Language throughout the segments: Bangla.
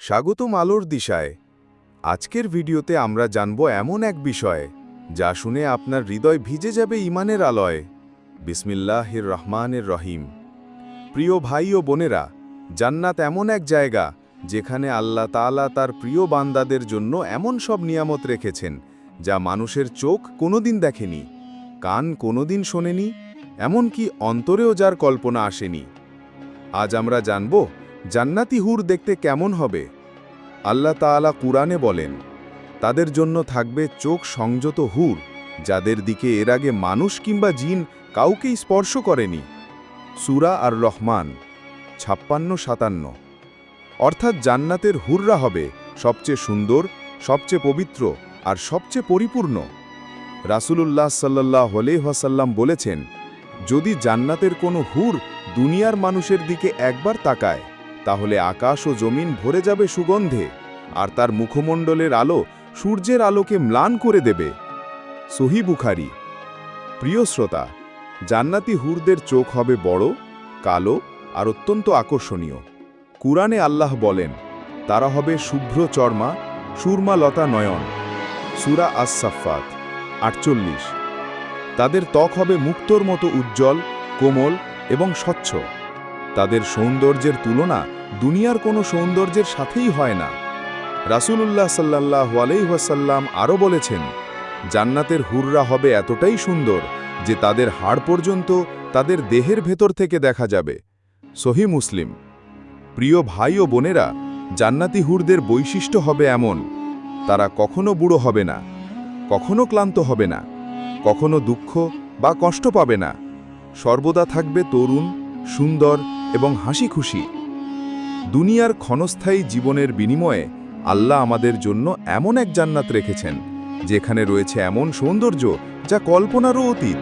স্বাগতম আলোর দিশায়। আজকের ভিডিওতে আমরা জানব এমন এক বিষয় যা শুনে আপনার হৃদয় ভিজে যাবে ঈমানের আলোয়। বিসমিল্লাহির রহমানির রহিম। প্রিয় ভাই ও বোনেরা, জান্নাত এমন এক জায়গা যেখানে আল্লাহ তাআলা তার প্রিয় বান্দাদের জন্য এমন সব নিয়ামত রেখেছেন যা মানুষের চোখ কোনোদিন দেখেনি, কান কোনোদিন শোনেনি, এমনকি অন্তরেও যার কল্পনা আসেনি। আজ আমরা জানব জান্নাতি হুর দেখতে কেমন হবে। আল্লাহ তাআলা কুরআনে বলেন, তাদের জন্য থাকবে চোখ সংযত হুর, যাদের দিকে এর আগে মানুষ কিংবা জিন কাউকেই স্পর্শ করেনি। সূরা আর রহমান 56-57। অর্থাৎ জান্নাতের হুররা হবে সবচেয়ে সুন্দর, সবচেয়ে পবিত্র আর সবচেয়ে পরিপূর্ণ। রাসূলুল্লাহ সাল্লাল্লাহু আলাইহি ওয়াসাল্লাম বলেছেন, যদি জান্নাতের কোনো হুর দুনিয়ার মানুষের দিকে একবার তাকায়, তাহলে আকাশ ও জমিন ভরে যাবে সুগন্ধে, আর তার মুখমণ্ডলের আলো সূর্যের আলোকে ম্লান করে দেবে। সহিহ বুখারী। প্রিয় শ্রোতা, জান্নাতি হুরদের চোখ হবে বড়, কালো আর অত্যন্ত আকর্ষণীয়। কুরআনে আল্লাহ বলেন, তারা হবে শুভ্র চর্মা, সুরমা লতা নয়ন। সূরা আস-সাফফাত 48। তাদের ত্বক হবে মুক্তোর মতো উজ্জ্বল, কোমল এবং স্বচ্ছ। তাদের সৌন্দর্যের তুলনা দুনিয়ার কোনো সৌন্দর্যের সাথেই হয় না। রাসূলুল্লাহ সাল্লাল্লাহু আলাইহি ওয়াসাল্লাম আরও বলেছেন, জান্নাতের হুররা হবে এতটাই সুন্দর যে তাদের হাড় পর্যন্ত তাদের দেহের ভেতর থেকে দেখা যাবে। সহিহ মুসলিম। প্রিয় ভাই ও বোনেরা, জান্নাতি হুরদের বৈশিষ্ট্য হবে এমন, তারা কখনো বুড়ো হবে না, কখনো ক্লান্ত হবে না, কখনো দুঃখ বা কষ্ট পাবে না। সর্বদা থাকবে তরুণ, সুন্দর এবং হাসি খুশি। দুনিয়ার ক্ষণস্থায়ী জীবনের বিনিময়ে আল্লাহ আমাদের জন্য এমন এক জান্নাত রেখেছেন যেখানে রয়েছে এমন সৌন্দর্য যা কল্পনারও অতীত।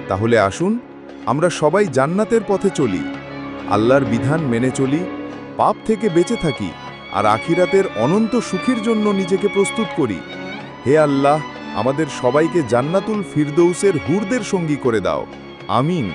তাহলে আসুন আমরা সবাই জান্নাতের পথে চলি, আল্লাহর বিধান মেনে চলি, পাপ থেকে বেঁচে থাকি আর আখিরাতের অনন্ত সুখের জন্য নিজেকে প্রস্তুত করি। হে আল্লাহ, আমাদের সবাইকে জান্নাতুল ফিরদৌসের হুরদের সঙ্গী করে দাও। আমিন।